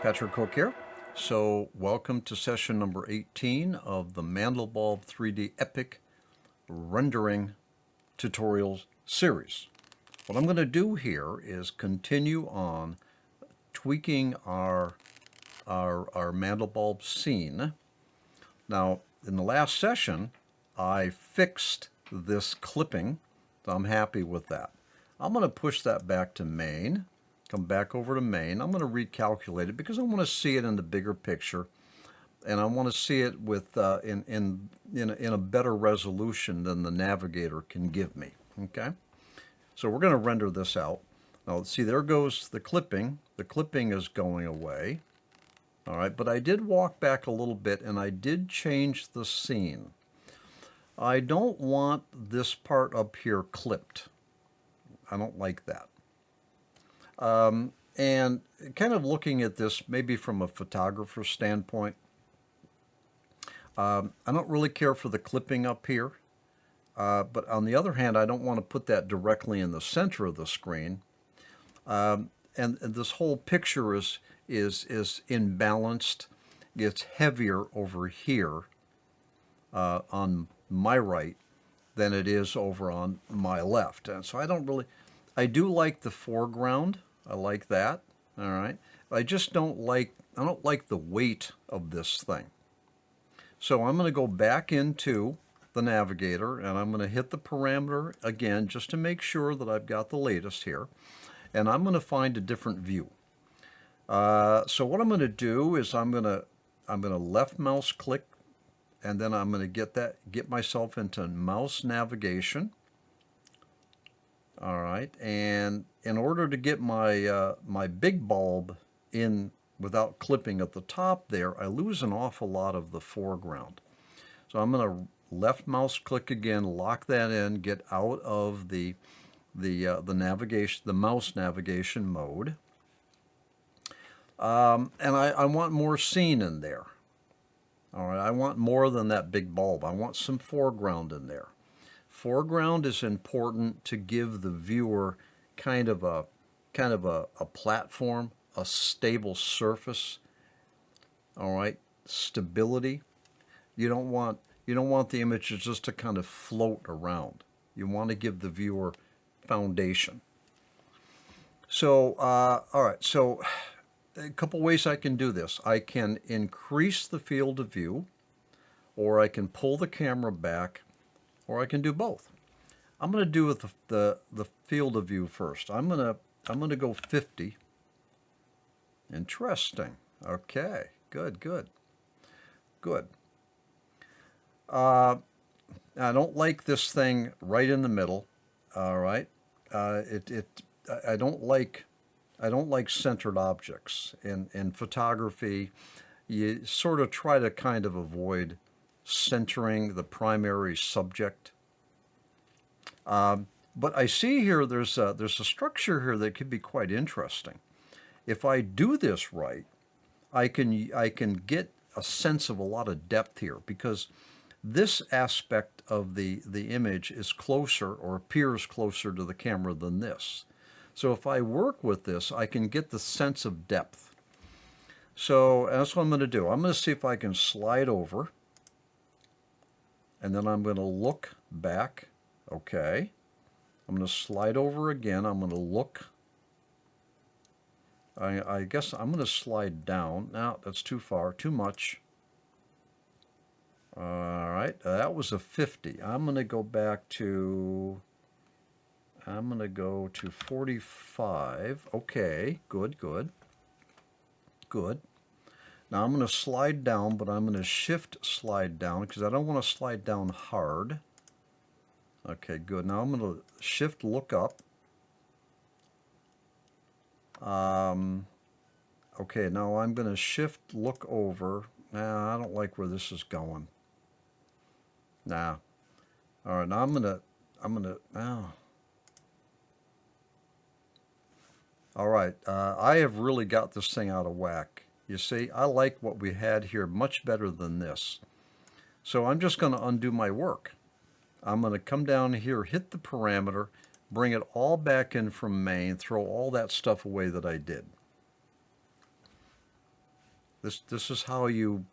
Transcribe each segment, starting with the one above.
Patrick Cook here. So welcome to session number 18 of the Mandelbulb3D Epic Rendering tutorials series. What I'm going to do here is continue on tweaking our Mandelbulb scene. Now, in the last session, I fixed this clipping, so I'm happy with that. I'm going to push that back to main. Come back over to main. I'm going to recalculate it because I want to see it in the bigger picture, and I want to see it with in a better resolution than the navigator can give me. Okay, so we're going to render this out. Now let's see. There goes the clipping. The clipping is going away. All right, but I did walk back a little bit, and I did change the scene. I don't want this part up here clipped. I don't like that. And kind of looking at this maybe from a photographer's standpoint, I don't really care for the clipping up here, but on the other hand, I don't want to put that directly in the center of the screen. And this whole picture is imbalanced. It's heavier over here on my right than it is over on my left. And so I do like the foreground. I like that, all right. I don't like the weight of this thing. So I'm going to go back into the navigator, and I'm going to hit the parameter again just to make sure that I've got the latest here. And I'm going to find a different view. So what I'm going to do is I'm going to left mouse click, and then I'm going to get myself into mouse navigation. All right, and in order to get my my big bulb in without clipping at the top there, I lose an awful lot of the foreground. So I'm going to left mouse click again, lock that in, get out of the navigation, the mouse navigation mode, and I want more scene in there. All right, I want more than that big bulb. I want some foreground in there. Foreground is important to give the viewer kind of a platform, a stable surface. All right, stability. You don't want the images just to kind of float around. You want to give the viewer foundation. So, all right. So, a couple ways I can do this. I can increase the field of view, or I can pull the camera back, or I can do both. I'm going to do with the field of view first. I'm going to go 50. Interesting. Okay. Good. I don't like this thing right in the middle. All right. I don't like centered objects in photography. You sort of try to kind of avoid centering the primary subject. But I see here there's a structure here that could be quite interesting. If I do this right, I can get a sense of a lot of depth here, because this aspect of the image is closer, or appears closer to the camera than this. So if I work with this, I can get the sense of depth. So that's what I'm going to do. I'm going to see if I can slide over, and then I'm going to look back. Okay. I'm going to slide over again. I'm going to look. I guess I'm going to slide down. Now, that's too far, too much. All right, that was a 50. I'm going to go back to, 45. Okay, good. Now I'm going to slide down, but I'm going to shift slide down because I don't want to slide down hard. Okay, good. Now I'm going to shift look up. Okay, now I'm going to shift look over. Nah, I don't like where this is going. Nah. All right, now I'm gonna now. All right, I have really got this thing out of whack. You see, I like what we had here much better than this. So I'm just going to undo my work. I'm going to come down here, hit the parameter, bring it all back in from main, throw all that stuff away that I did. This is how you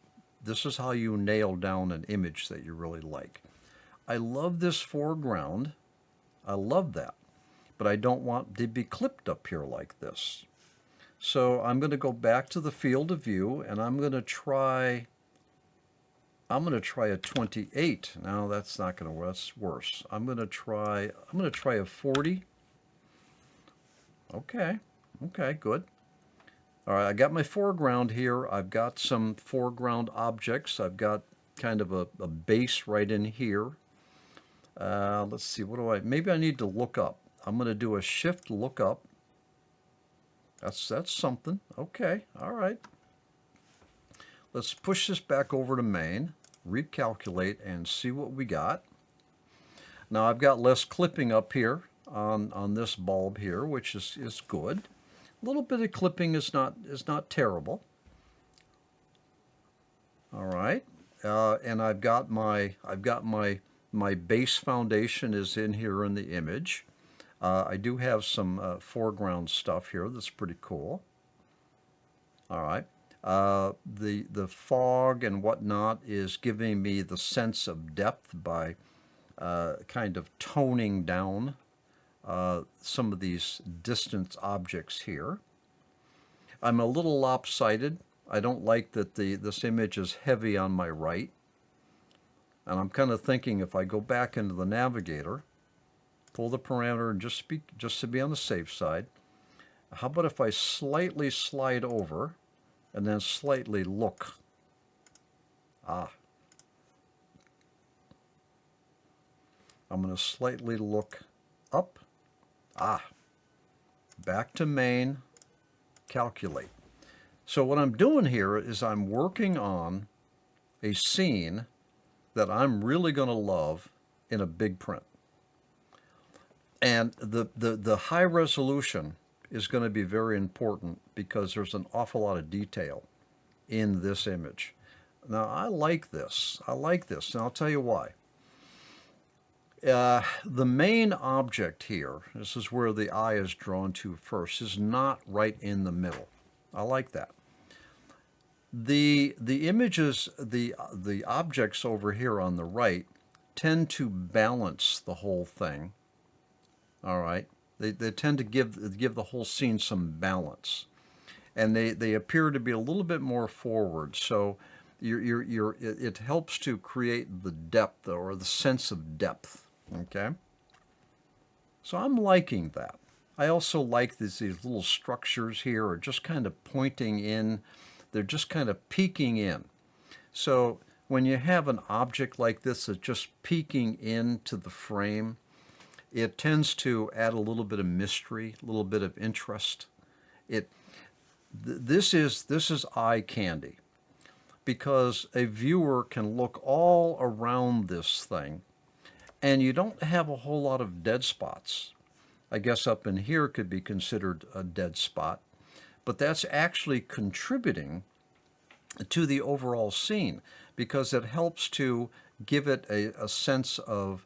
nail down an image that you really like. I love this foreground. I love that. But I don't want to be clipped up here like this. So I'm going to go back to the field of view, and I'm going to try a 28. Now that's not going to work. That's worse. I'm going to try a 40. Okay. Okay, good. All right, I got my foreground here. I've got some foreground objects. I've got kind of a base right in here. Let's see, maybe I need to look up. I'm going to do a shift look up. That's something. Okay, all right. Let's push this back over to main, recalculate, and see what we got. Now I've got less clipping up here on this bulb here, which is good. A little bit of clipping is not terrible. All right, and I've got my base foundation is in here in the image. I do have some foreground stuff here that's pretty cool. All right, the fog and whatnot is giving me the sense of depth by kind of toning down some of these distant objects here. I'm a little lopsided. I don't like that this image is heavy on my right. And I'm kind of thinking if I go back into the navigator, pull the parameter and just to be on the safe side, how about if I slightly slide over and then slightly look? I'm going to slightly look up. Back to main, calculate. So what I'm doing here is I'm working on a scene that I'm really going to love in a big print. And the high resolution is going to be very important because there's an awful lot of detail in this image. Now, I like this. I like this, and I'll tell you why. The main object here, this is where the eye is drawn to first, is not right in the middle. I like that. The images, the objects over here on the right tend to balance the whole thing. All right, they tend to give the whole scene some balance, and they appear to be a little bit more forward. So it helps to create the depth or the sense of depth. Okay, so I'm liking that. I also like these little structures here are just kind of pointing in. They're just kind of peeking in. So when you have an object like this that's just peeking into the frame, it tends to add a little bit of mystery, a little bit of interest. This is eye candy, because a viewer can look all around this thing, and you don't have a whole lot of dead spots. I guess up in here could be considered a dead spot, but that's actually contributing to the overall scene because it helps to give it a sense of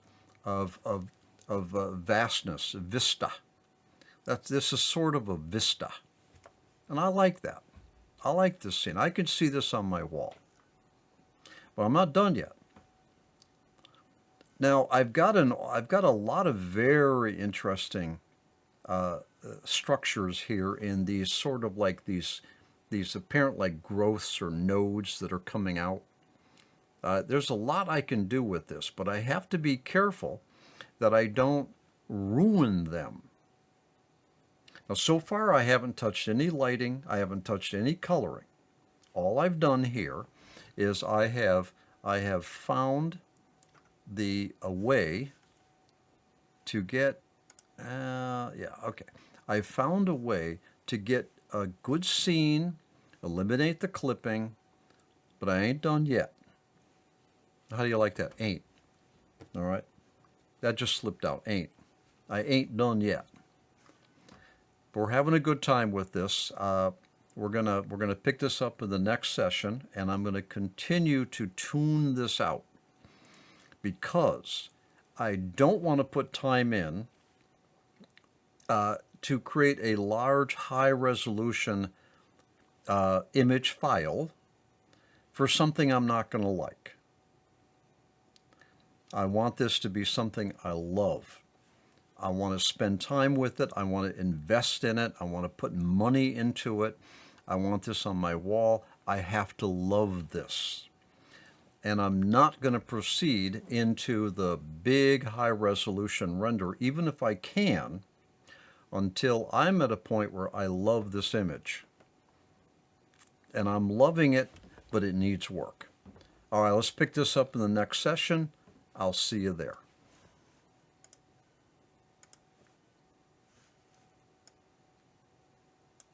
vastness, vista. This is sort of a vista, and I like that. I like this scene. I can see this on my wall, but I'm not done yet. Now I've got a lot of very interesting structures here in these sort of like these apparent like growths or nodes that are coming out. There's a lot I can do with this, but I have to be careful that I don't ruin them. Now, so far I haven't touched any lighting. I haven't touched any coloring. All I've done here is I have found a way to get, I found a way to get a good scene, eliminate the clipping, but I ain't done yet. How do you like that? Ain't. All right. That just slipped out. Ain't. I ain't done yet. But we're having a good time with this. We're gonna pick this up in the next session, and I'm gonna continue to tune this out because I don't want to put time in to create a large, high-resolution image file for something I'm not going to like. I want this to be something I love. I want to spend time with it. I want to invest in it. I want to put money into it. I want this on my wall. I have to love this. And I'm not going to proceed into the big high-resolution render, even if I can, until I'm at a point where I love this image. And I'm loving it, but it needs work. All right, let's pick this up in the next session. I'll see you there.